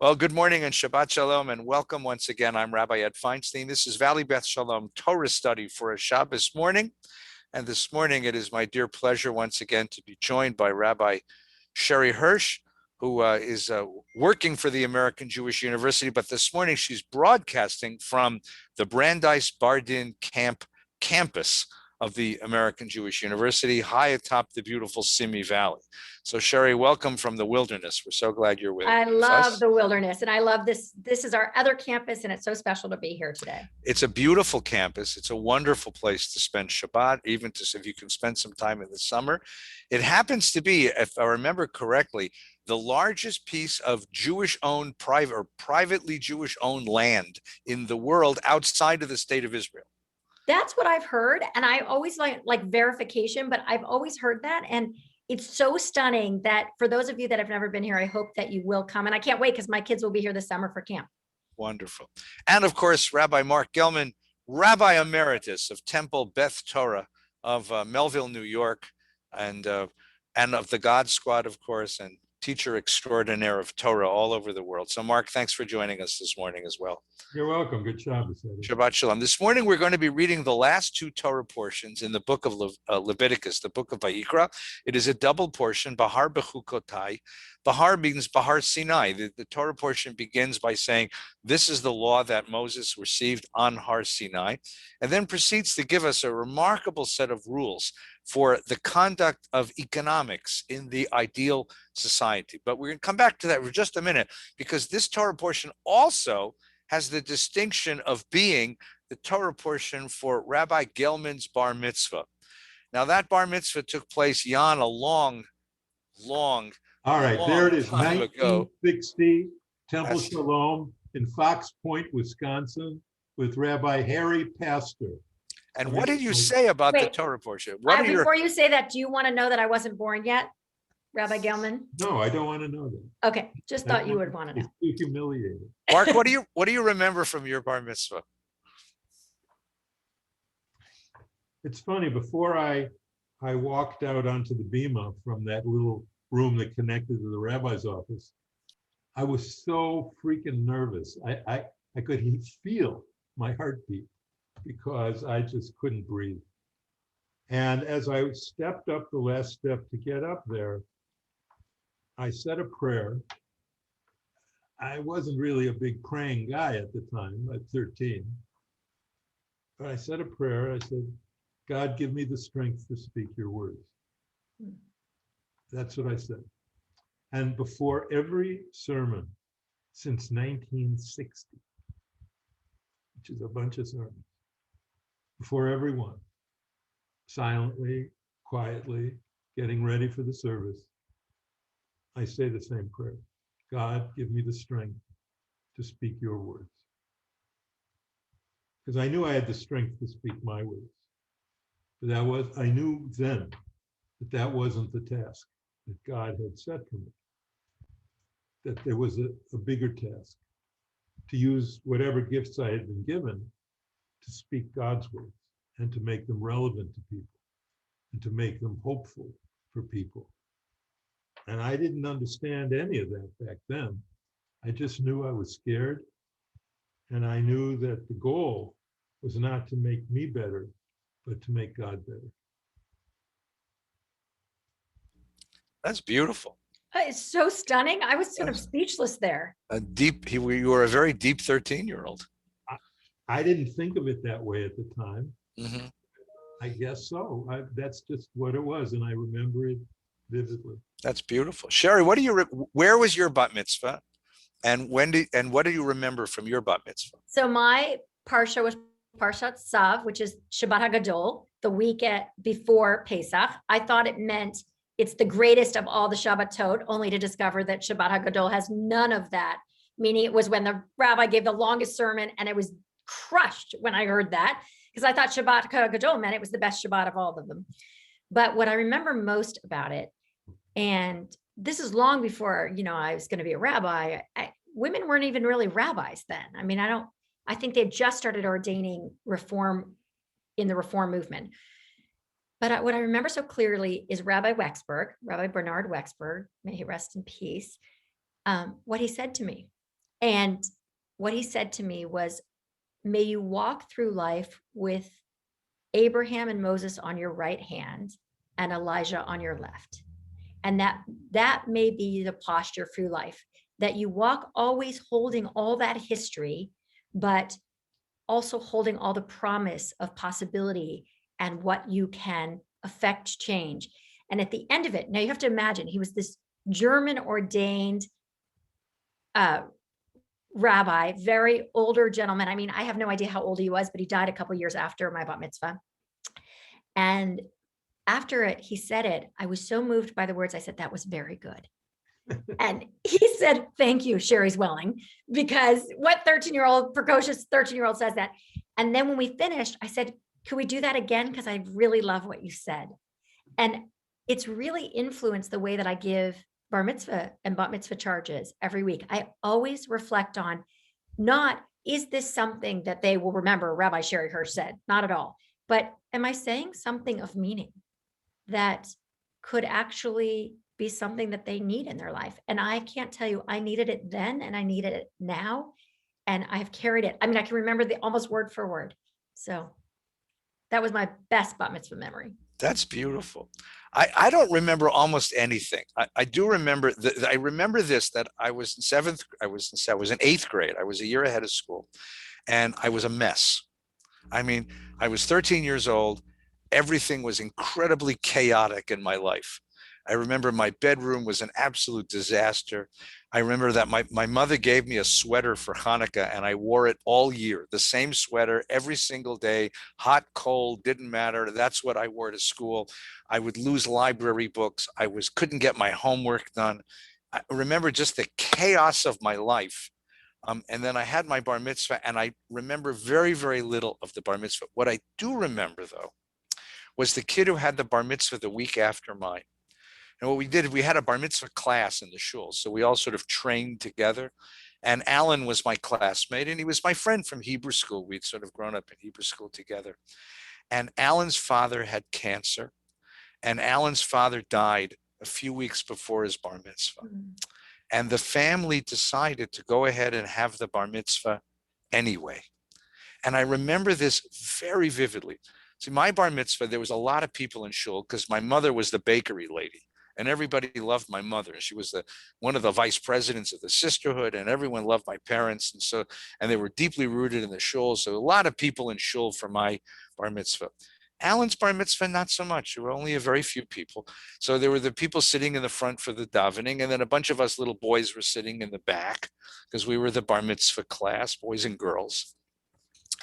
Well, good morning and Shabbat Shalom and welcome once again. I'm Rabbi Ed Feinstein. This is Valley Beth Shalom Torah study for a Shabbos morning. And this morning it is my dear pleasure once again to be joined by Rabbi Sherry Hirsch, who is working for the American Jewish University. But this morning she's broadcasting from the Brandeis Bardin campus of the American Jewish University, high atop the beautiful Simi Valley. So Sherry, welcome from the wilderness. We're so glad you're with us. I love the wilderness and I love this. This is our other campus and it's so special to be here today. It's a beautiful campus. It's a wonderful place to spend Shabbat, even if you can spend some time in the summer. It happens to be, if I remember correctly, the largest piece of Jewish-owned, privately Jewish-owned land in the world outside of the state of Israel. That's what I've heard. And I always like verification, but I've always heard that. And it's so stunning that for those of you that have never been here, I hope that you will come. And I can't wait because my kids will be here this summer for camp. Wonderful. And of course, Rabbi Mark Gelman, Rabbi Emeritus of Temple Beth Torah of Melville, New York, and of the God Squad, of course, and teacher extraordinaire of Torah all over the world. So Mark, thanks for joining us this morning as well. You're welcome. Good Shabbos. Shabbat Shalom. This morning, we're going to be reading the last two Torah portions in the book of Leviticus, the book of Vayikra. It is a double portion, Behar Behukotai. Behar means Behar Sinai. The Torah portion begins by saying, this is the law that Moses received on Har Sinai, and then proceeds to give us a remarkable set of rules for the conduct of economics in the ideal society. But we're going to come back to that for just a minute, because this Torah portion also has the distinction of being the Torah portion for Rabbi Gelman's bar mitzvah. Now that bar mitzvah took place, Jan, a long All right, there it is, 1960, Temple That's Shalom in Fox Point, Wisconsin, with Rabbi Harry Pastor. And what did you say about the Torah portion? What Before you say that, do you want to know that I wasn't born yet, Rabbi Gelman? No, I don't want to know that. Okay, just thought you would want to know. It's too humiliating. Mark, what do you remember from your bar mitzvah? It's funny, before I walked out onto the bima from that little room that connected to the rabbi's office, I was so freaking nervous. I could feel my heartbeat because I just couldn't breathe. And as I stepped up the last step to get up there, I said a prayer. I wasn't really a big praying guy at the time, at 13. But I said a prayer. I said, God, give me the strength to speak your words. That's what I said. And before every sermon since 1960, which is a bunch of sermons, before every one, silently, quietly, getting ready for the service, I say the same prayer. God, give me the strength to speak your words. Because I knew I had the strength to speak my words. But I knew then that wasn't the task that God had set for me. That there was a bigger task, to use whatever gifts I had been given to speak God's words and to make them relevant to people and to make them hopeful for people. And I didn't understand any of that back then. I just knew I was scared. And I knew that the goal was not to make me better, but to make God better. That's beautiful. It's so stunning. I was sort of speechless there. You were a very deep 13-year-old. I didn't think of it that way at the time. Mm-hmm. I guess so. That's just what it was. And I remember it vividly. That's beautiful. Sherry, where was your bat mitzvah? And what do you remember from your bat mitzvah? So my Parsha was Parshat Tzav, which is Shabbat HaGadol, the week before Pesach. I thought it meant it's the greatest of all the Shabbatot, only to discover that Shabbat HaGadol has none of that. Meaning it was when the rabbi gave the longest sermon and it was crushed when I heard that, because I thought Shabbat HaGadol meant it was the best Shabbat of all of them. But what I remember most about it, and this is long before, I was going to be a rabbi, women weren't even really rabbis then. I mean, I think they just started ordaining reform in the reform movement. But what I remember so clearly is Rabbi Bernard Wexberg, may he rest in peace, what he said to me. And what he said to me was, may you walk through life with Abraham and Moses on your right hand and Elijah on your left. And that may be the posture through life, that you walk always holding all that history, but also holding all the promise of possibility and what you can affect change. And at the end of it, now you have to imagine, he was this German ordained rabbi, very older gentleman. I mean, I have no idea how old he was, but he died a couple of years after my bat mitzvah. And after it, he said it. I was so moved by the words. I said, that was very good. And he said, thank you, Sherry's Welling, because what 13-year-old, precocious 13-year-old says that? And then when we finished, I said, could we do that again? Because I really love what you said. And it's really influenced the way that I give bar mitzvah and bat mitzvah charges every week. I always reflect on, not, is this something that they will remember Rabbi Sherry Hirsch said? Not at all. But am I saying something of meaning that could actually be something that they need in their life? And I can't tell you, I needed it then and I needed it now. And I've carried it. I mean, I can remember the almost word for word. So that was my best bat mitzvah memory. That's beautiful. I don't remember almost anything. I do remember I remember this, that I was in seventh, I was in eighth grade. I was a year ahead of school and I was a mess. I mean, I was 13 years old. Everything was incredibly chaotic in my life. I remember my bedroom was an absolute disaster. I remember that my mother gave me a sweater for Hanukkah and I wore it all year, the same sweater every single day, hot, cold, didn't matter. That's what I wore to school. I would lose library books. Couldn't get my homework done. I remember just the chaos of my life. And then I had my bar mitzvah and I remember very, very little of the bar mitzvah. What I do remember though, was the kid who had the bar mitzvah the week after mine. And what we did, we had a bar mitzvah class in the shul. So we all sort of trained together. And Alan was my classmate and he was my friend from Hebrew school. We'd sort of grown up in Hebrew school together. And Alan's father had cancer. And Alan's father died a few weeks before his bar mitzvah. Mm-hmm. And the family decided to go ahead and have the bar mitzvah anyway. And I remember this very vividly. See, my bar mitzvah, there was a lot of people in shul because my mother was the bakery lady. And everybody loved my mother. She was one of the vice presidents of the sisterhood, and everyone loved my parents. And they were deeply rooted in the shul. So a lot of people in shul for my bar mitzvah. Alan's bar mitzvah, not so much. There were only a very few people. So there were the people sitting in the front for the davening, and then a bunch of us little boys were sitting in the back because we were the bar mitzvah class, boys and girls.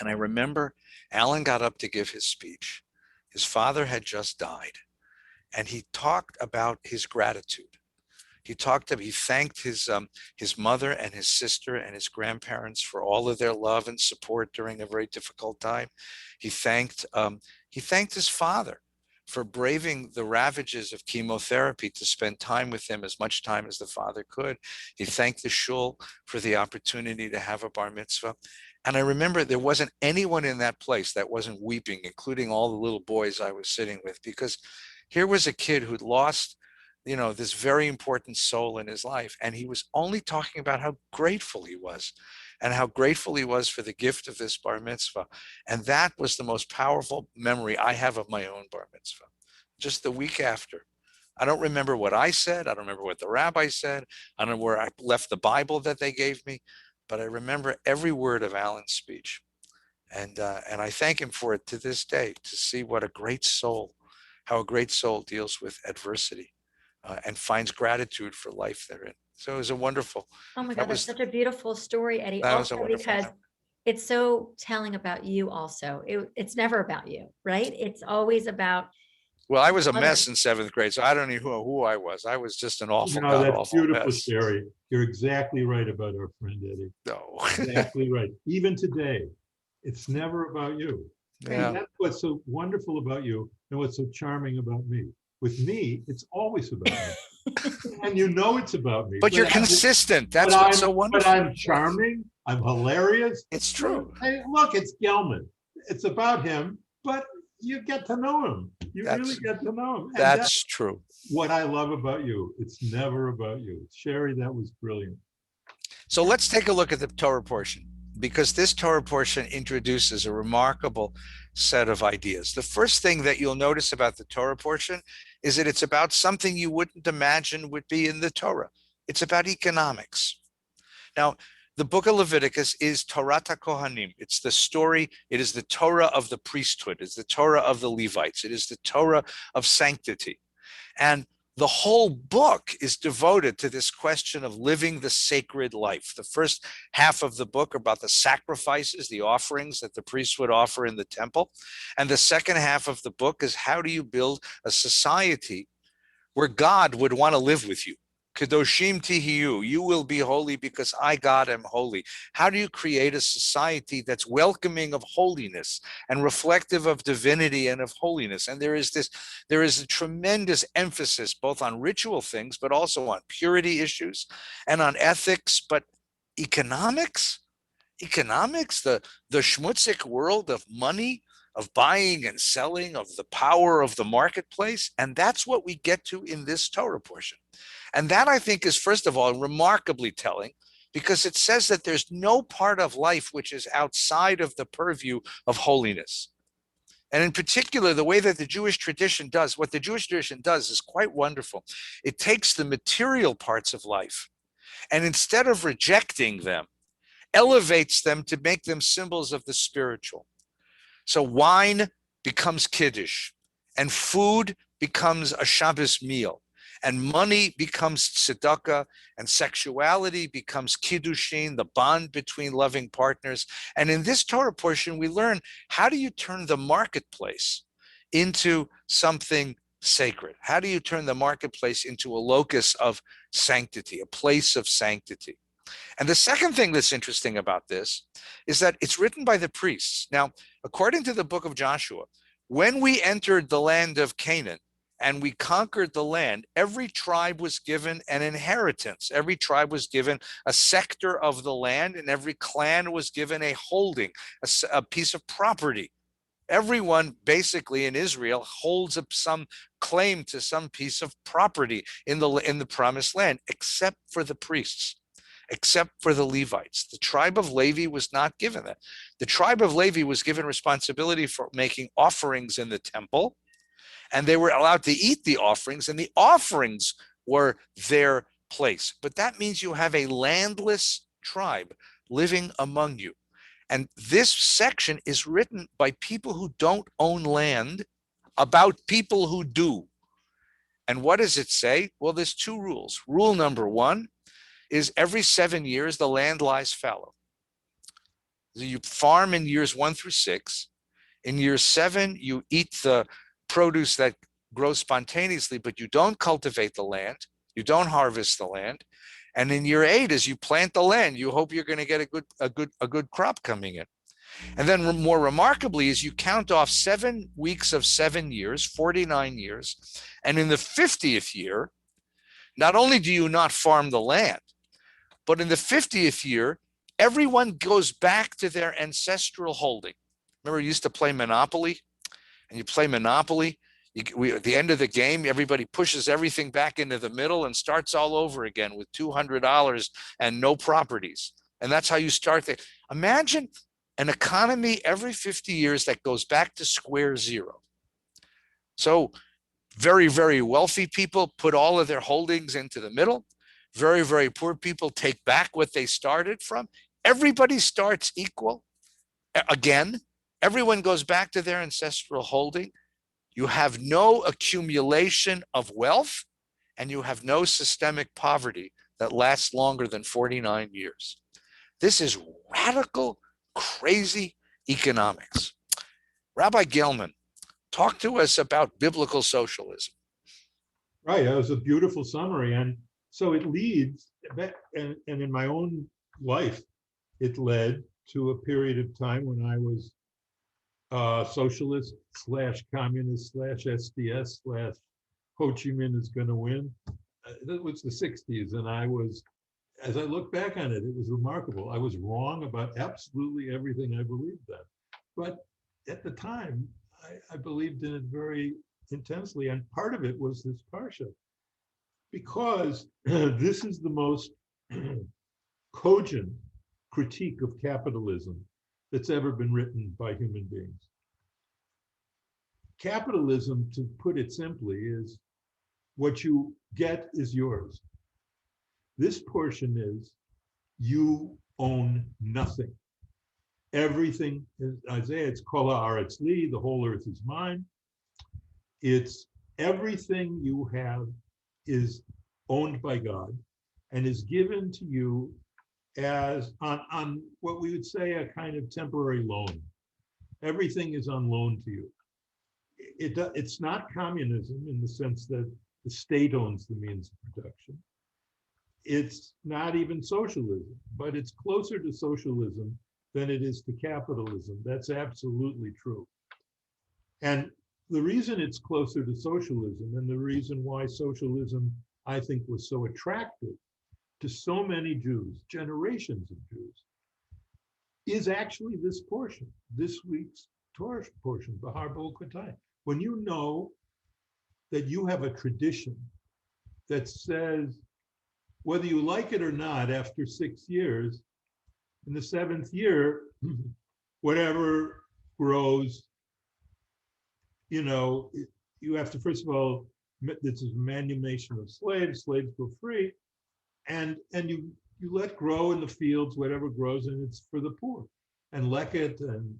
And I remember Alan got up to give his speech. His father had just died. And he talked about his gratitude. He thanked his mother and his sister and his grandparents for all of their love and support during a very difficult time. He thanked his father for braving the ravages of chemotherapy to spend time with him, as much time as the father could. He thanked the shul for the opportunity to have a bar mitzvah. And I remember there wasn't anyone in that place that wasn't weeping, including all the little boys I was sitting with, because here was a kid who'd lost, this very important soul in his life. And he was only talking about how grateful he was and how grateful he was for the gift of this bar mitzvah. And that was the most powerful memory I have of my own bar mitzvah. Just the week after. I don't remember what I said. I don't remember what the rabbi said. I don't know where I left the Bible that they gave me, but I remember every word of Alan's speech. And I thank him for it to this day, to see what a great soul, how a great soul deals with adversity and finds gratitude for life therein. So it was a wonderful. Oh my God, that's such a beautiful story, Eddie. That was a Also, wonderful because memory. it's so telling about you also. It's never about you, right? It's always about. Well, I was a mess in seventh grade, so I don't know who I was. I was just an awful, that's beautiful, mess. Sherry. You're exactly right about our friend Eddie. No. Exactly right. Even today, it's never about you. Yeah. And that's what's so wonderful about you and what's so charming about me. With me, it's always about me. And it's about me. But you're consistent. That's what's so wonderful. But I'm charming. I'm hilarious. It's true. Hey, look, it's Gelman. It's about him, but you get to know him. You really get to know him. And that's true. What I love about you. It's never about you. Sherry, that was brilliant. So let's take a look at the Torah portion, because this Torah portion introduces a remarkable set of ideas. The first thing that you'll notice about the Torah portion is that it's about something you wouldn't imagine would be in the Torah. It's about economics. Now, the book of Leviticus is Torah Kohanim. It's the story, it is the Torah of the priesthood, it's the Torah of the Levites, it is the Torah of sanctity. And the whole book is devoted to this question of living the sacred life. The first half of the book are about the sacrifices, the offerings that the priests would offer in the temple. And the second half of the book is how do you build a society where God would want to live with you. Kedoshim tihiyu, you will be holy because I, God, am holy. How do you create a society that's welcoming of holiness and reflective of divinity and of holiness? And there is a tremendous emphasis both on ritual things, but also on purity issues and on ethics, but economics, the schmutzik world of money, of buying and selling, of the power of the marketplace. And that's what we get to in this Torah portion. And that, I think, is, first of all, remarkably telling, because it says that there's no part of life which is outside of the purview of holiness. And in particular, the way that the Jewish tradition does, what the Jewish tradition does is quite wonderful. It takes the material parts of life and instead of rejecting them, elevates them to make them symbols of the spiritual. So wine becomes kiddush, and food becomes a Shabbos meal, and money becomes tzedakah, and sexuality becomes kiddushin, the bond between loving partners. And in this Torah portion, we learn, how do you turn the marketplace into something sacred? How do you turn the marketplace into a locus of sanctity, a place of sanctity? And the second thing that's interesting about this is that it's written by the priests. Now, according to the book of Joshua, when we entered the land of Canaan and we conquered the land, every tribe was given an inheritance. Every tribe was given a sector of the land, and every clan was given a holding, a piece of property. Everyone basically in Israel holds up some claim to some piece of property in the promised land, except for the priests, except for the Levites. The tribe of Levi was not given that. The tribe of Levi was given responsibility for making offerings in the temple, and they were allowed to eat the offerings, and the offerings were their place. But that means you have a landless tribe living among you. And this section is written by people who don't own land about people who do. And what does it say? Well, there's two rules. Rule number one is every 7 years, the land lies fallow. You farm in years 1 through 6. In year 7, you eat the produce that grows spontaneously, but you don't cultivate the land. You don't harvest the land. And in year 8, as you plant the land, you hope you're going to get a good crop coming in. And then more remarkably, is you count off 7 weeks of 7 years, 49 years. And in the 50th year, not only do you not farm the land, but in the 50th year, everyone goes back to their ancestral holding. Remember, you used to play Monopoly? And you play Monopoly, at the end of the game, everybody pushes everything back into the middle and starts all over again with $200 and no properties. And that's how you start. Imagine an economy every 50 years that goes back to square zero. So very, very wealthy people put all of their holdings into the middle. Very, very poor people take back what they started from. Everybody starts equal. Again, everyone goes back to their ancestral holding. You have no accumulation of wealth, and you have no systemic poverty that lasts longer than 49 years. This is radical, crazy economics. Rabbi Gelman, talk to us about biblical socialism. Right, that was a beautiful summary. And so it leads, and in my own life, it led to a period of time when I was socialist / communist / SDS / Ho Chi Minh is going to win. That was the 60s. And I was, as I look back on it, it was remarkable. I was wrong about absolutely everything I believed then. But at the time, I believed in it very intensely. And part of it was this Parsha, because this is the most cogent critique of capitalism that's ever been written by human beings. Capitalism, to put it simply, is what you get is yours. This portion is you own nothing. Everything is Isaiah, it's Kol haaretz li, the whole earth is mine. It's everything you have is owned by God and is given to you as on what we would say a kind of temporary loan. Everything is on loan to you. It's not communism in the sense that the state owns the means of production. It's not even socialism, but it's closer to socialism than it is to capitalism. That's absolutely true. And the reason it's closer to socialism, and the reason why socialism, I think, was so attractive to so many Jews, generations of Jews, is actually this portion, this week's Torah portion, Behar Behukotai. When you know that you have a tradition that says, whether you like it or not, after 6 years, in the 7th year, whatever grows, you have to, first of all, this is manumission of slaves go free, and you let grow in the fields whatever grows, and it's for the poor. And leket and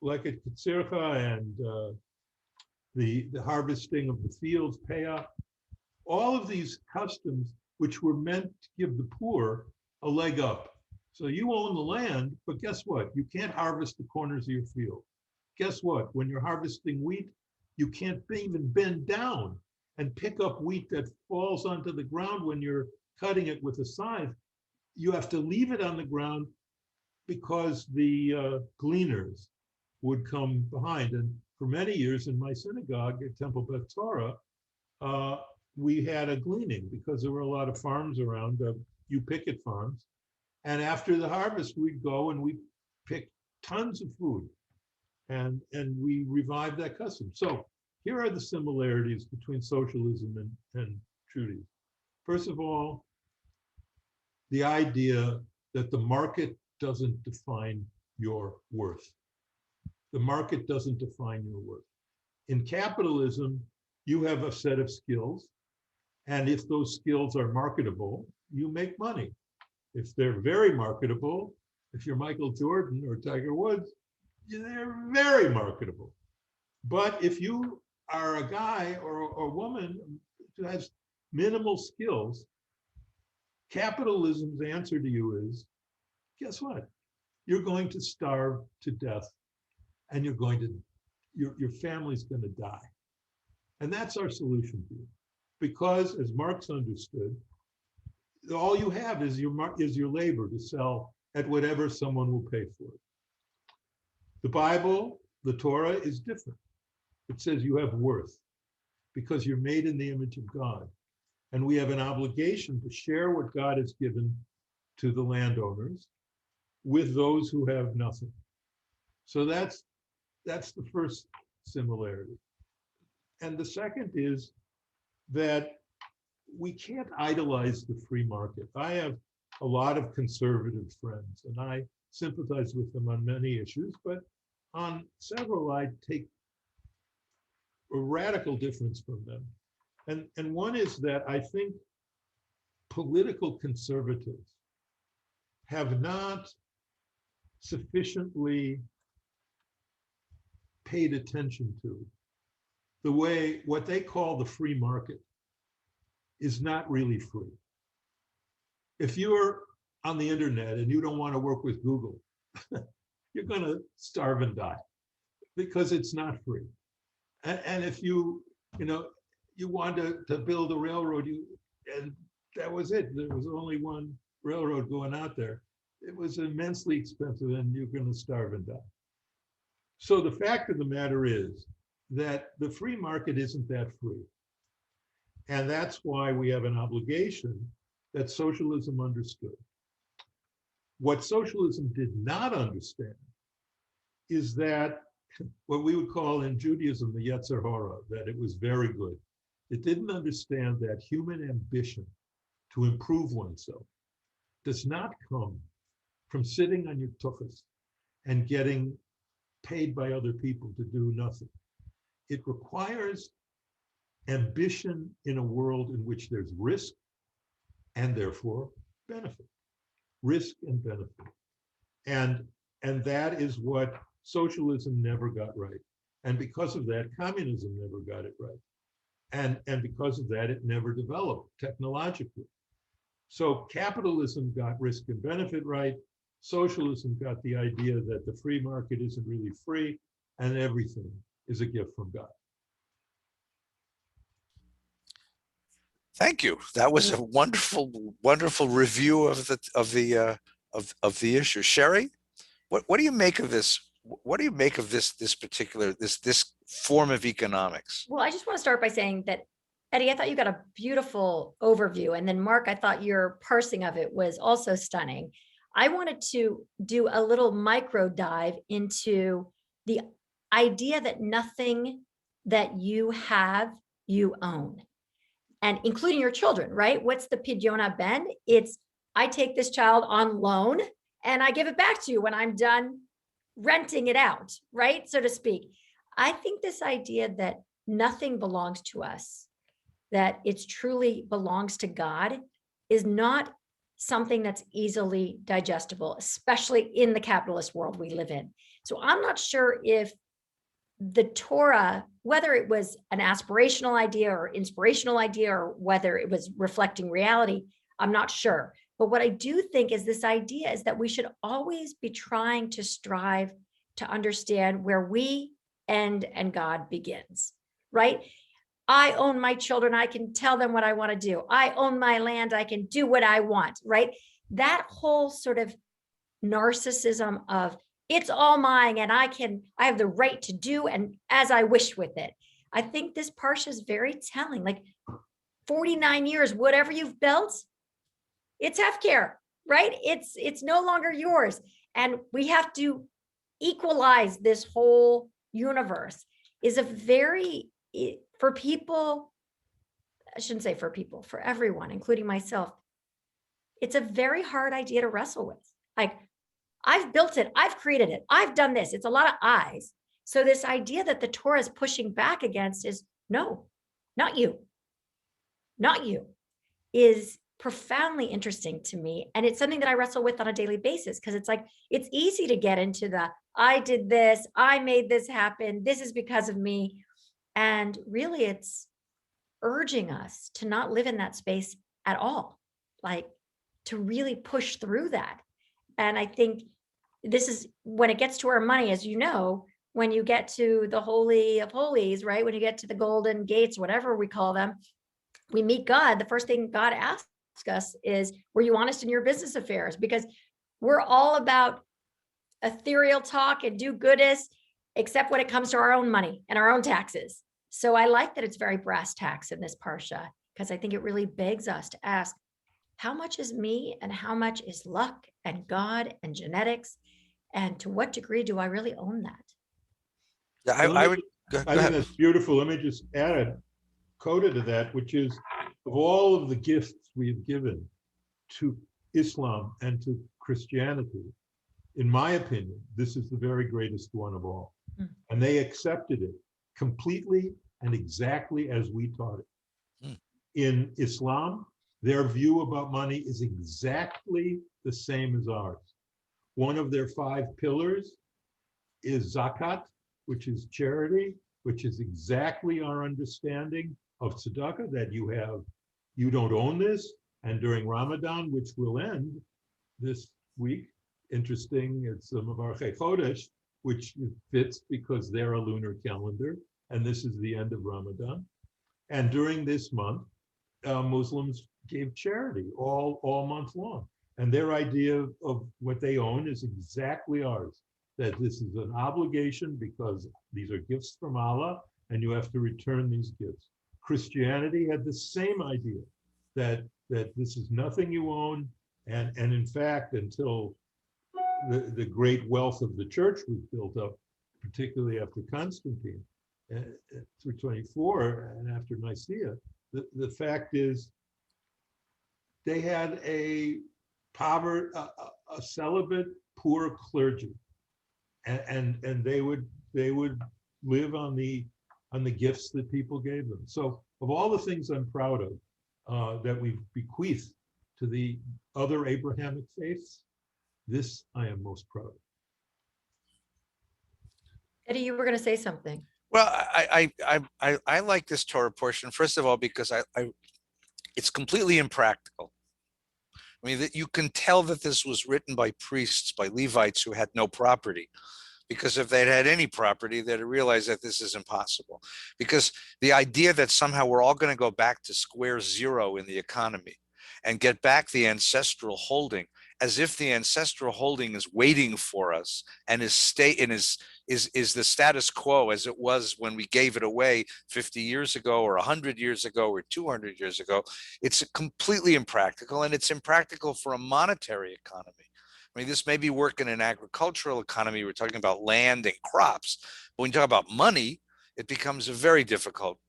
leket kitzircha and the harvesting of the fields, payah, all of these customs which were meant to give the poor a leg up. So you own the land, but guess what? You can't harvest the corners of your field. Guess what? When you're harvesting wheat, you can't even bend down and pick up wheat that falls onto the ground when you're cutting it with a scythe. You have to leave it on the ground because the gleaners would come behind. And for many years in my synagogue at Temple Bet Torah, we had a gleaning because there were a lot of farms around, picket farms. And after the harvest, we'd go and we pick tons of food, and we revived that custom. So here are the similarities between socialism and Judaism. First of all, the idea that the market doesn't define your worth. The market doesn't define your worth. In capitalism, you have a set of skills, and if those skills are marketable, you make money. If they're very marketable, if you're Michael Jordan or Tiger Woods, they're very marketable. But if you are a guy or a woman who has minimal skills, capitalism's answer to you is, guess what? You're going to starve to death, and your family's going to die. And that's our solution to you. Because, as Marx understood, all you have is your labor to sell at whatever someone will pay for it. The Bible, the Torah, is different. It says you have worth because you're made in the image of God. And we have an obligation to share what God has given to the landowners with those who have nothing. So that's the first similarity. And the second is that we can't idolize the free market. I have a lot of conservative friends, and I sympathize with them on many issues, but on several, I take a radical difference from them. And one is that I think political conservatives have not sufficiently paid attention to the way what they call the free market is not really free. If you're on the internet and you don't want to work with Google, you're going to starve and die because it's not free. And if you want to build a railroad, and that was it. There was only one railroad going out there. It was immensely expensive, and you're going to starve and die. So the fact of the matter is that the free market isn't that free. And that's why we have an obligation that socialism understood. What socialism did not understand is that what we would call in Judaism the Yetzer Hara, that it was very good. It didn't understand that human ambition to improve oneself does not come from sitting on your tuchus and getting paid by other people to do nothing. It requires ambition in a world in which there's risk and therefore benefit. Risk and benefit. And that is what socialism never got right. And because of that, communism never got it right. And because of that, it never developed technologically. So capitalism got risk and benefit right. Socialism got the idea that the free market isn't really free and everything is a gift from God. Thank you. That was a wonderful, wonderful review of the issue. Sherry, what do you make of this? What do you make of this particular this form of economics? Well, I just want to start by saying that, Eddie, I thought you got a beautiful overview. And then Mark, I thought your parsing of it was also stunning. I wanted to do a little micro dive into the idea that nothing that you have, you own. And including your children, right? What's the Pidyon Ben? It's, I take this child on loan and I give it back to you when I'm done renting it out, right? So to speak. I think this idea that nothing belongs to us, that it truly belongs to God, is not something that's easily digestible, especially in the capitalist world we live in. So I'm not sure if the Torah, whether it was an aspirational idea or inspirational idea, or whether it was reflecting reality, I'm not sure. But what I do think is this idea is that we should always be trying to strive to understand where we end and God begins, right? I own my children. I can tell them what I want to do. I own my land. I can do what I want, right? That whole sort of narcissism of it's all mine and I have the right to do and as I wish with it. I think this Parsha is very telling, like 49 years, whatever you've built, it's hefker, right? It's no longer yours. And we have to equalize this whole universe is a very, for people, I shouldn't say for people, for everyone, including myself, it's a very hard idea to wrestle with. Like, I've built it, I've created it, I've done this. It's a lot of I's. So this idea that the Torah is pushing back against is no, not you, not you, is profoundly interesting to me. And it's something that I wrestle with on a daily basis, because it's like, it's easy to get into the, I did this, I made this happen, this is because of me. And really it's urging us to not live in that space at all, like to really push through that. And I think this is when it gets to our money, as you know, when you get to the Holy of Holies, right? When you get to the golden gates, whatever we call them, we meet God. The first thing God asks us is, were you honest in your business affairs? Because we're all about ethereal talk and do goodness, except when it comes to our own money and our own taxes. So I like that it's very brass tacks in this Parsha, because I think it really begs us to ask, how much is me and how much is luck and God and genetics? And to what degree do I really own that? Yeah, I would go I ahead. think that's beautiful. Let me just add a coda to that, which is, of all of the gifts we've given to Islam and to Christianity, in my opinion, this is the very greatest one of all. Mm. And they accepted it completely and exactly as we taught it. Mm. In Islam, their view about money is exactly the same as ours. One of their 5 pillars is zakat, which is charity, which is exactly our understanding of tzedakah, that you don't own this. And during Ramadan, which will end this week, interesting, it's some of our Chodesh, which fits because they're a lunar calendar, and this is the end of Ramadan. And during this month, Muslims gave charity all month long. And their idea of what they own is exactly ours, that this is an obligation because these are gifts from Allah and you have to return these gifts. Christianity had the same idea, that this is nothing you own. And in fact, until the great wealth of the church was built up, particularly after Constantine, 324 and after Nicaea, the fact is they had a poverty, a celibate, poor clergy, and they would live on the gifts that people gave them. So of all the things I'm proud of that we've bequeathed to the other Abrahamic faiths, this I am most proud of. Eddie, you were going to say something. Well, I like this Torah portion, first of all, because it's completely impractical. I mean, that you can tell that this was written by priests, by Levites who had no property, because if they'd had any property, they'd realize that this is impossible. Because the idea that somehow we're all going to go back to square zero in the economy and get back the ancestral holding, as if the ancestral holding is waiting for us and is the status quo as it was when we gave it away 50 years ago or 100 years ago or 200 years ago. It's completely impractical, and it's impractical for a monetary economy. I mean, this may be work in an agricultural economy. We're talking about land and crops. But when you talk about money, it becomes a very difficult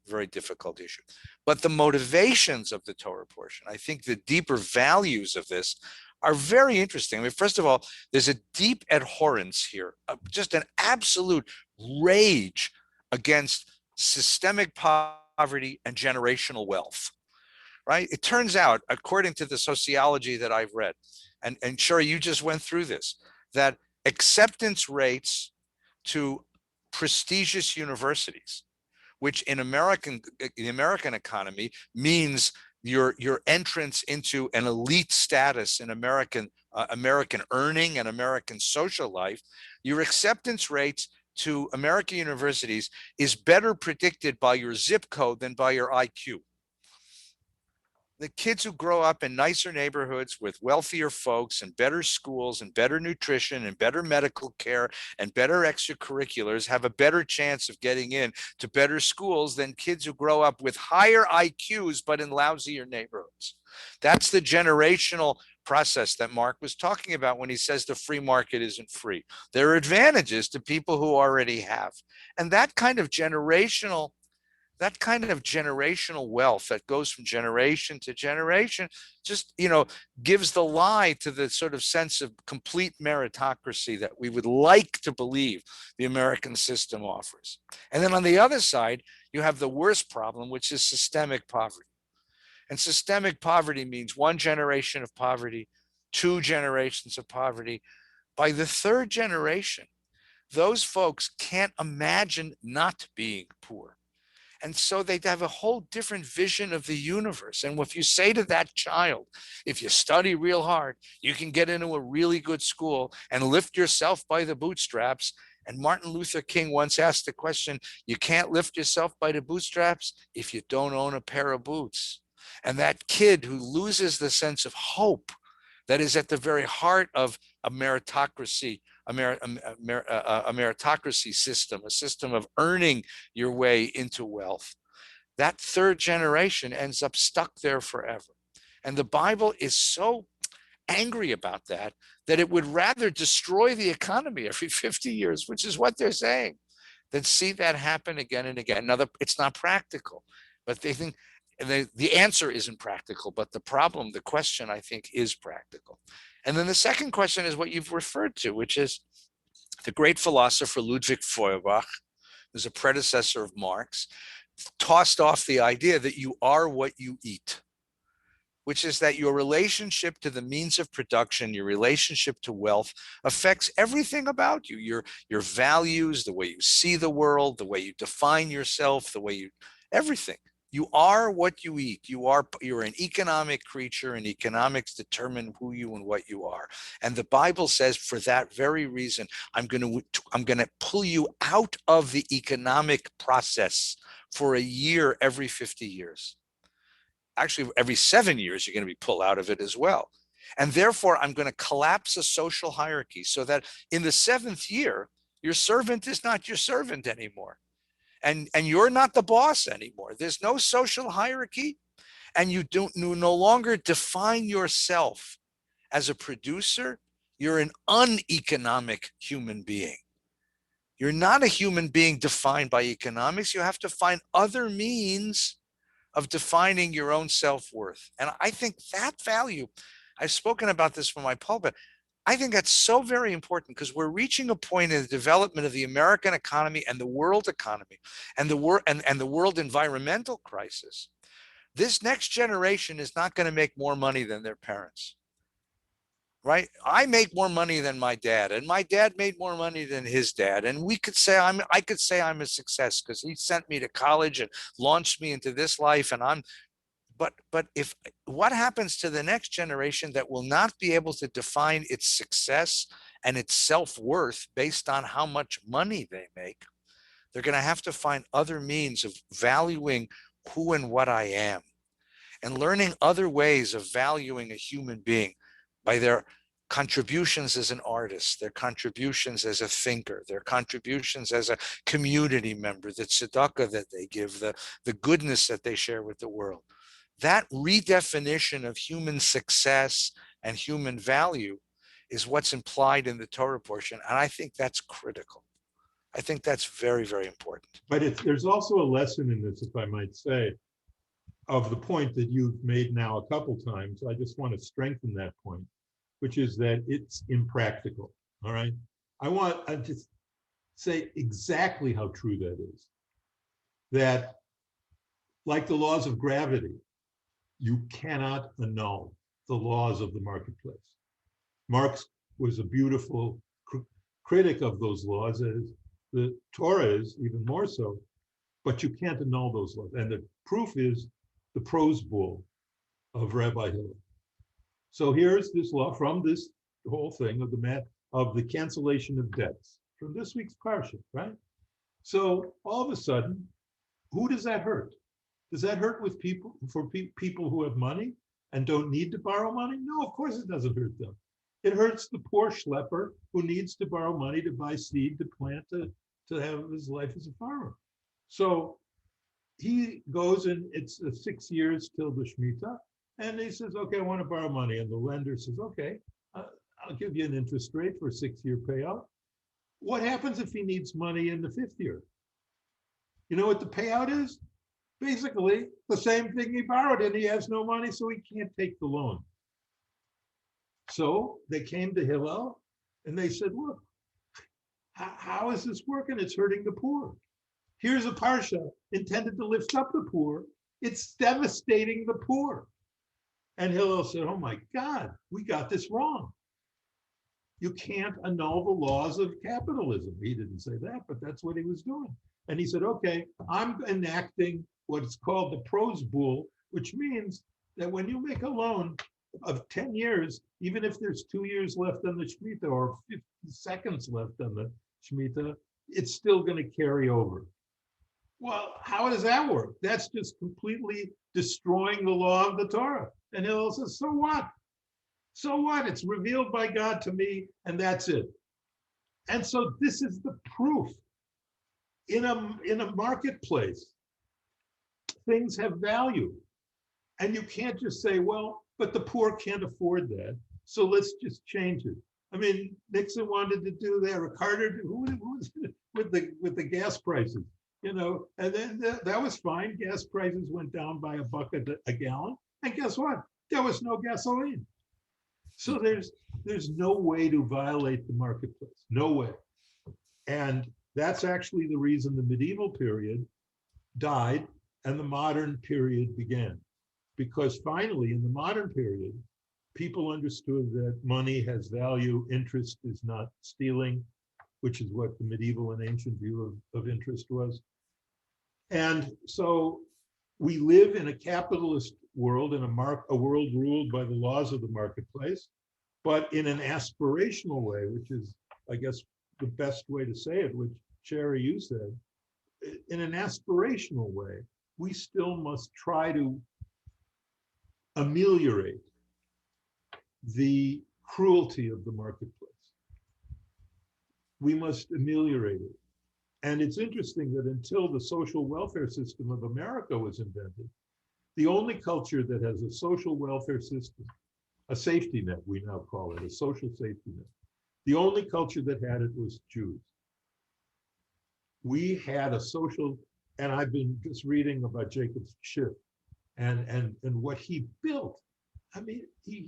issue. But the motivations of the Torah portion, I think the deeper values of this are very interesting. I mean, first of all, there's a deep abhorrence here, just an absolute rage against systemic poverty and generational wealth, right? It turns out, according to the sociology that I've read, and Shuri, you just went through this, that acceptance rates to prestigious universities, which in the American economy means your entrance into an elite status in American earning and American social life, your acceptance rates to American universities is better predicted by your zip code than by your IQ. The kids who grow up in nicer neighborhoods with wealthier folks and better schools and better nutrition and better medical care and better extracurriculars have a better chance of getting in to better schools than kids who grow up with higher IQs but in lousier neighborhoods. That's the generational process that Mark was talking about when he says the free market isn't free. There are advantages to people who already have. And that kind of generational wealth that goes from generation to generation just, gives the lie to the sort of sense of complete meritocracy that we would like to believe the American system offers. And then on the other side, you have the worst problem, which is systemic poverty. And systemic poverty means one generation of poverty, two generations of poverty. By the third generation, those folks can't imagine not being poor. And so they have a whole different vision of the universe. And if you say to that child, if you study real hard, you can get into a really good school and lift yourself by the bootstraps. And Martin Luther King once asked the question, you can't lift yourself by the bootstraps if you don't own a pair of boots. And that kid who loses the sense of hope that is at the very heart of a meritocracy, a meritocracy system, a system of earning your way into wealth, that third generation ends up stuck there forever. And the Bible is so angry about that it would rather destroy the economy every 50 years, which is what they're saying, than see that happen again and again. Now, it's not practical, but they think the answer isn't practical, but the question, I think, is practical. And then the second question is what you've referred to, which is the great philosopher Ludwig Feuerbach, who's a predecessor of Marx, tossed off the idea that you are what you eat, which is that your relationship to the means of production, your relationship to wealth affects everything about you, your values, the way you see the world, the way you define yourself, everything. You are what you eat. You're an economic creature, and economics determine who you and what you are. And the Bible says, for that very reason, I'm going to pull you out of the economic process for a year every 50 years. Actually, every 7 years, you're going to be pulled out of it as well. And therefore, I'm going to collapse a social hierarchy so that in the 7th year, your servant is not your servant anymore. And you're not the boss anymore. There's no social hierarchy, and you no longer define yourself as a producer. You're an uneconomic human being. You're not a human being defined by economics. You have to find other means of defining your own self-worth. And I think that value, I've spoken about this from my pulpit. I think that's so very important because we're reaching a point in the development of the American economy and the world economy and the world environmental crisis. This next generation is not going to make more money than their parents. Right? I make more money than my dad, and my dad made more money than his dad. And I could say I'm a success because he sent me to college and launched me into this life. And but if what happens to the next generation that will not be able to define its success and its self-worth based on how much money they make, they're going to have to find other means of valuing who and what I am and learning other ways of valuing a human being by their contributions as an artist, their contributions as a thinker, their contributions as a community member, the tzedakah that they give, the goodness that they share with the world. That redefinition of human success and human value is what's implied in the Torah portion. And I think that's critical. I think that's very, very important. But there's also a lesson in this, if I might say, of the point that you've made now a couple times. I just want to strengthen that point, which is that it's impractical. All right. I just say exactly how true that is. That, like the laws of gravity, you cannot annul the laws of the marketplace. Marx was a beautiful critic of those laws, as the Torah is even more so, but you can't annul those laws. And the proof is the prose bull of Rabbi Hillel. So here's this law from this whole thing of the cancellation of debts from this week's Parsha, right? So all of a sudden, who does that hurt? Does that hurt with people who have money and don't need to borrow money? No, of course it doesn't hurt them. It hurts the poor schlepper who needs to borrow money to buy seed to plant to have his life as a farmer. So he goes, and it's 6 years till the Shemitah, and he says, okay, I want to borrow money. And the lender says, okay, I'll give you an interest rate for a 6-year payout. What happens if he needs money in the 5th year? You know what the payout is? Basically, the same thing he borrowed, and he has no money, so he can't take the loan. So they came to Hillel, and they said, look, how is this working? It's hurting the poor. Here's a Parsha intended to lift up the poor. It's devastating the poor. And Hillel said, oh my God, we got this wrong. You can't annul the laws of capitalism. He didn't say that, but that's what he was doing. And he said, okay, I'm enacting what's called the prose bull, which means that when you make a loan of 10 years, even if there's 2 years left on the Shemitah or 50 seconds left on the Shemitah, it's still going to carry over. Well, how does that work? That's just completely destroying the law of the Torah. And Hillel says, so what? So what? It's revealed by God to me, and that's it. And so this is the proof. In a marketplace, things have value. And you can't just say, well, but the poor can't afford that, so let's just change it. I mean, Nixon wanted to do that, or Carter, who was with the gas prices, you know, and then that was fine. Gas prices went down by $1 a gallon, and guess what? There was no gasoline. So there's no way to violate the marketplace, no way. And that's actually the reason the medieval period died and the modern period began. Because finally, in the modern period, people understood that money has value, interest is not stealing, which is what the medieval and ancient view of interest was. And so we live in a capitalist world, in a world ruled by the laws of the marketplace, but in an aspirational way, which is, I guess, the best way to say it, which Sherry, you said, in an aspirational way, we still must try to ameliorate the cruelty of the marketplace. We must ameliorate it. And it's interesting that until the social welfare system of America was invented, the only culture that has a social welfare system, a safety net, we now call it, a social safety net, the only culture that had it was Jews. We had a social, and I've been just reading about Jacob Schiff and what he built. I mean, he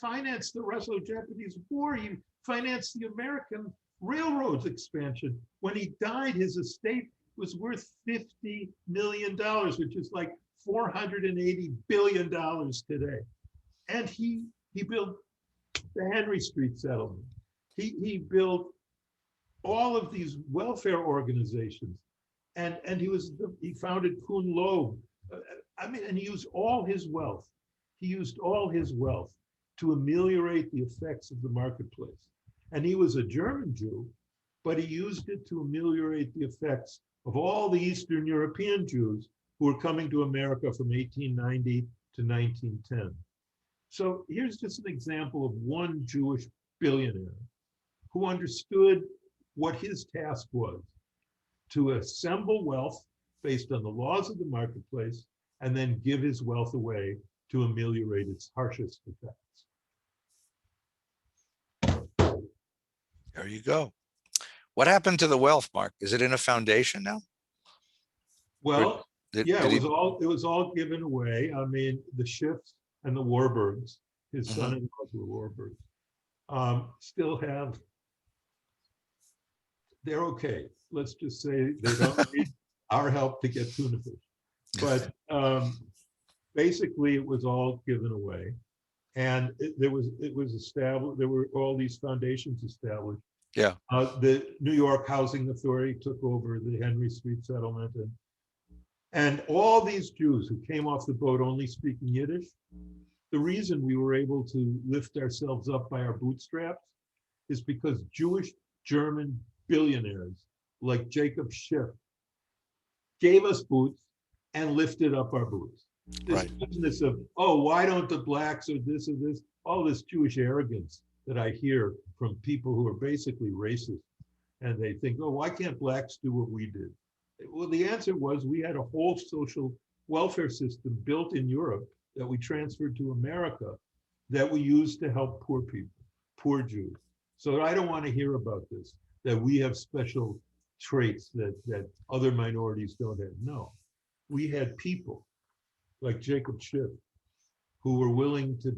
financed the Russo-Japanese War. He financed the American railroads expansion. When he died, his estate was worth $50 million, which is like $480 billion today. And he built the Henry Street settlement. He built all of these welfare organizations, and he founded Kuhn Loeb. I mean, and he used all his wealth. He used all his wealth to ameliorate the effects of the marketplace. And he was a German Jew, but he used it to ameliorate the effects of all the Eastern European Jews who were coming to America from 1890 to 1910. So here's just an example of one Jewish billionaire who understood what his task was: to assemble wealth based on the laws of the marketplace and then give his wealth away to ameliorate its harshest effects. There you go. What happened to the wealth, Mark? Is it in a foundation now? Well, Did yeah, he- it was all given away. I mean, the Schiffs and the Warburgs, his son-in-laws were Warburgs, still have. They're okay. Let's just say they don't need our help to get tuna fish. But basically, it was all given away, and it was established. There were all these foundations established. Yeah. The New York Housing Authority took over the Henry Street settlement, and all these Jews who came off the boat only speaking Yiddish. The reason we were able to lift ourselves up by our bootstraps is because Jewish German billionaires like Jacob Schiff gave us boots and lifted up our boots. This business of, oh, why don't the blacks or this, all this Jewish arrogance that I hear from people who are basically racist. And they think, oh, why can't blacks do what we did? Well, the answer was we had a whole social welfare system built in Europe that we transferred to America that we used to help poor people, poor Jews. So I don't want to hear about this, that we have special traits that other minorities don't have. No, we had people like Jacob Schiff who were willing to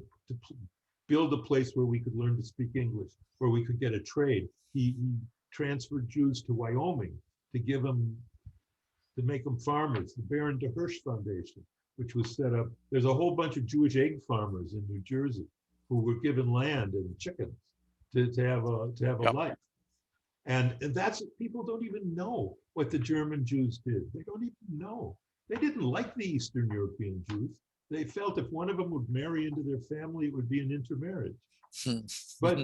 build a place where we could learn to speak English, where we could get a trade. He transferred Jews to Wyoming to make them farmers. The Baron de Hirsch Foundation, which was set up. There's a whole bunch of Jewish egg farmers in New Jersey who were given land and chickens to have a life. And that's, people don't even know what the German Jews did. They don't even know. They didn't like the Eastern European Jews. They felt if one of them would marry into their family, it would be an intermarriage. But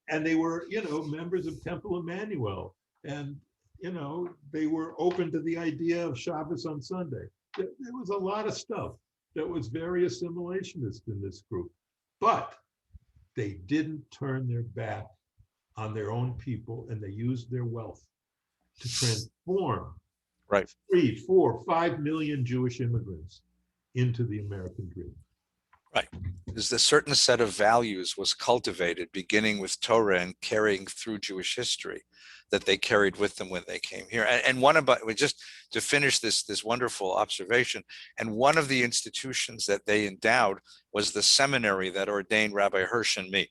and they were, members of Temple Emmanuel, and they were open to the idea of Shabbos on Sunday. There was a lot of stuff that was very assimilationist in this group, but they didn't turn their back on their own people, and they used their wealth to transform 3, 4, 5 million Jewish immigrants into the American dream. Right. There's a certain set of values was cultivated, beginning with Torah and carrying through Jewish history, that they carried with them when they came here. And one about, just to finish this wonderful observation, and one of the institutions that they endowed was the seminary that ordained Rabbi Hirsch and me.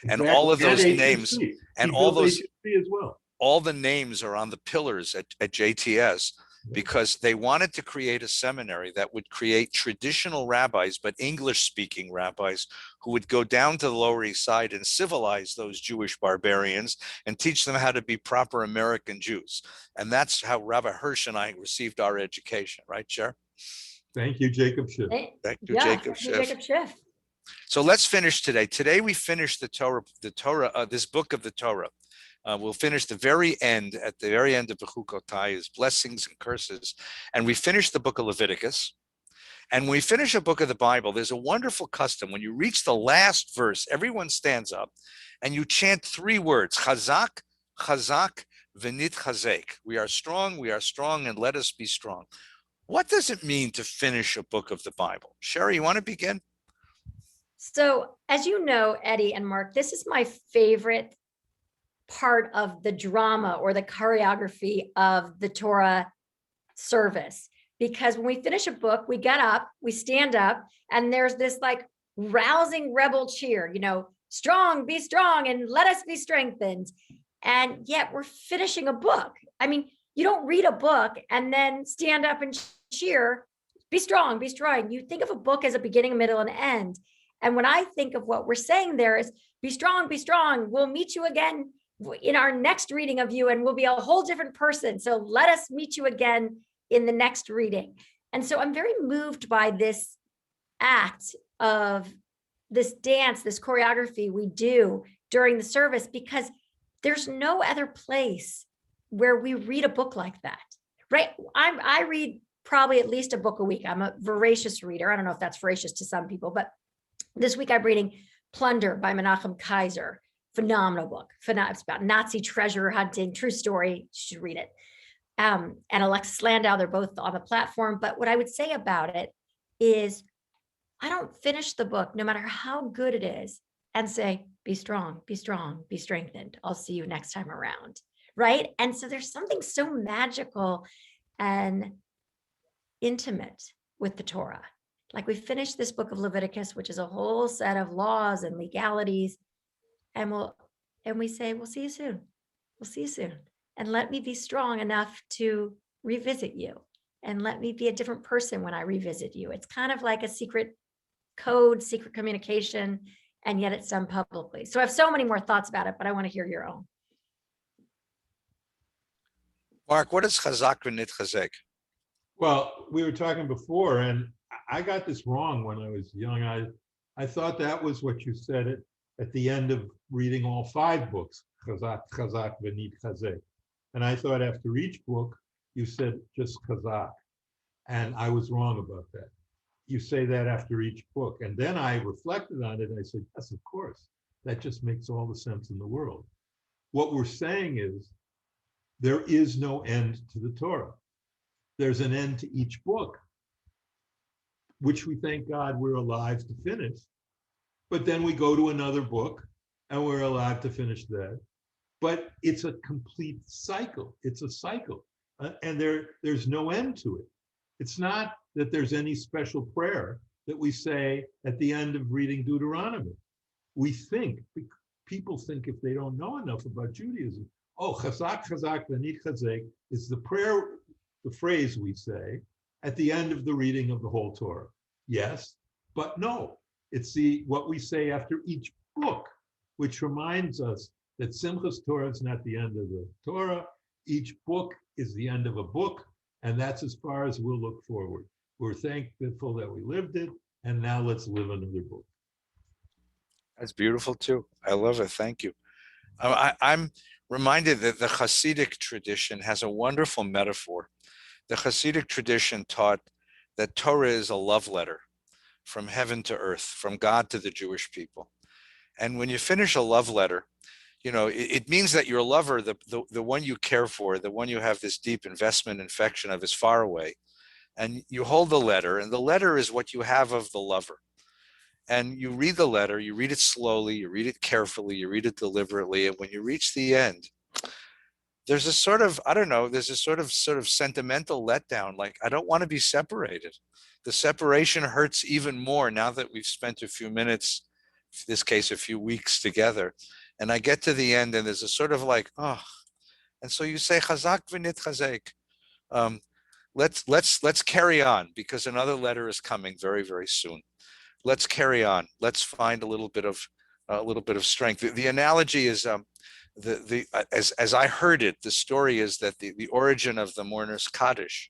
And all of those names, and all those, as well. All the names are on the pillars at JTS, because they wanted to create a seminary that would create traditional rabbis, but English-speaking rabbis, who would go down to the Lower East Side and civilize those Jewish barbarians and teach them how to be proper American Jews. And that's how Rabbi Hirsch and I received our education, right, Cher? Thank you, Jacob Schiff. Thank you, Jacob Schiff. So let's finish today. Today we finished the Torah, this book of the Torah. We'll finish at the very end of Behukotai, is blessings and curses. And we finished the book of Leviticus. And when we finish a book of the Bible, there's a wonderful custom. When you reach the last verse, everyone stands up and you chant 3 words: Chazak, Chazak, V'nit Chazek. We are strong, and let us be strong. What does it mean to finish a book of the Bible? Sherry, you want to begin? So, as you know, Eddie and Mark, this is my favorite part of the drama or the choreography of the Torah service, because when we finish a book, we get up, we stand up, and there's this like rousing rebel cheer, strong, be strong, and let us be strengthened. And yet we're finishing a book. I mean, you don't read a book and then stand up and cheer, be strong, be strong. You think of a book as a beginning, middle, and end. And when I think of what we're saying there is, be strong, be strong. We'll meet you again in our next reading of you, and we'll be a whole different person. So let us meet you again in the next reading. And so I'm very moved by this act of this dance, this choreography we do during the service, because there's no other place where we read a book like that, right? I read probably at least a book a week. I'm a voracious reader. I don't know if that's voracious to some people, but this week I'm reading Plunder by Menachem Kaiser. Phenomenal book. It's about Nazi treasure hunting, true story. You should read it. And Alexis Landau, they're both on the platform. But what I would say about it is, I don't finish the book, no matter how good it is, and say, be strong, be strong, be strengthened. I'll see you next time around, right? And so there's something so magical and intimate with the Torah. Like, we finished this book of Leviticus, which is a whole set of laws and legalities, and we say, we'll see you soon. We'll see you soon. And let me be strong enough to revisit you. And let me be a different person when I revisit you. It's kind of like a secret code, secret communication, and yet it's done publicly. So I have so many more thoughts about it, but I want to hear your own. Mark, what is chazak v'nit chazek? Well, we were talking before, and I got this wrong when I was young. I thought that was what you said at the end of reading all 5 books, chazak, chazak, v'nit chazek. And I thought after each book, you said just chazak. And I was wrong about that. You say that after each book. And then I reflected on it and I said, yes, of course. That just makes all the sense in the world. What we're saying is, there is no end to the Torah. There's an end to each book, which we thank God we're alive to finish. But then we go to another book and we're alive to finish that. But it's a complete cycle. It's a cycle. And there's no end to it. It's not that there's any special prayer that we say at the end of reading Deuteronomy. People think if they don't know enough about Judaism, oh, chazak, chazak, v'nit chazek is the prayer, the phrase we say at the end of the reading of the whole Torah. Yes, but no, it's what we say after each book, which reminds us that Simchas Torah is not the end of the Torah. Each book is the end of a book, and that's as far as we'll look forward. We're thankful that we lived it, and now let's live another book. That's beautiful too. I love it. Thank you. I'm reminded that the Hasidic tradition has a wonderful metaphor. The Hasidic tradition taught that Torah is a love letter from heaven to earth, from God to the Jewish people. And when you finish a love letter, it means that your lover, the one you care for, the one you have this deep investment affection of, is far away. And you hold the letter, and the letter is what you have of the lover. And you read the letter, you read it slowly, you read it carefully, you read it deliberately. And when you reach the end, there's a sort of, there's a sort of sentimental letdown. Like, I don't want to be separated. The separation hurts even more now that we've spent a few minutes, in this case, a few weeks together. And I get to the end and there's a sort of like, oh, and so you say, chazak v'nit chazek. Let's carry on, because another letter is coming very, very soon. Let's carry on. Let's find a little bit of strength. The analogy is, as I heard it, the story is that the origin of the mourner's Kaddish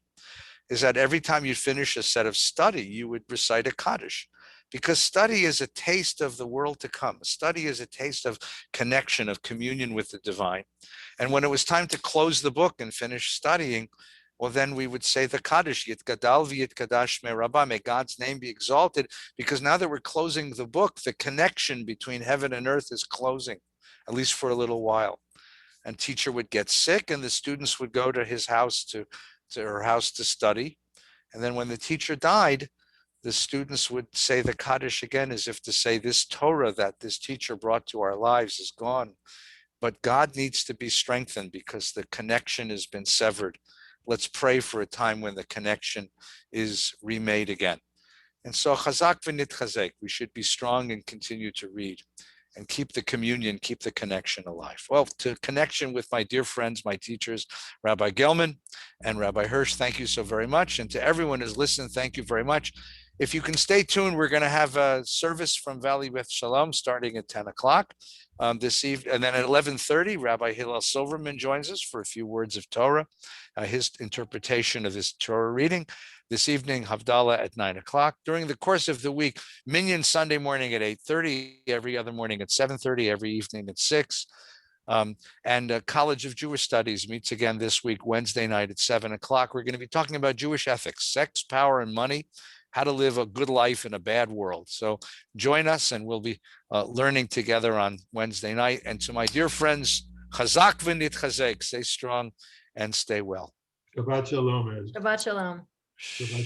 is that every time you finish a set of study, you would recite a Kaddish, because study is a taste of the world to come. Study is a taste of connection, of communion with the divine. And when it was time to close the book and finish studying, well, then we would say the Kaddish, Yitgadal v'Yitkadash me Rabbi, may God's name be exalted, because now that we're closing the book, the connection between heaven and earth is closing, at least for a little while. And teacher would get sick, and the students would go to his house to her house to study. And then when the teacher died, the students would say the Kaddish again, as if to say, this Torah that this teacher brought to our lives is gone. But God needs to be strengthened because the connection has been severed. Let's pray for a time when the connection is remade again. And so chazak v'nitchazek, we should be strong and continue to read and keep the communion, keep the connection alive. Well, to connection with my dear friends, my teachers, Rabbi Gelman and Rabbi Hirsch, thank you so very much. And to everyone who's listened, thank you very much. If you can stay tuned, we're going to have a service from Valley Beth Shalom starting at 10 o'clock this evening. And then at 11:30, Rabbi Hillel Silverman joins us for a few words of Torah, his interpretation of his Torah reading. This evening, Havdalah at 9 o'clock. During the course of the week, Minyan Sunday morning at 8:30, every other morning at 7:30, every evening at 6. And College of Jewish Studies meets again this week, Wednesday night at 7 o'clock. We're going to be talking about Jewish ethics, sex, power, and money, how to live a good life in a bad world. So join us, and we'll be learning together on Wednesday night. And to my dear friends, chazak v'nitchazek, stay strong and stay well. Shabbat shalom. Ed. Shabbat shalom. Shabbat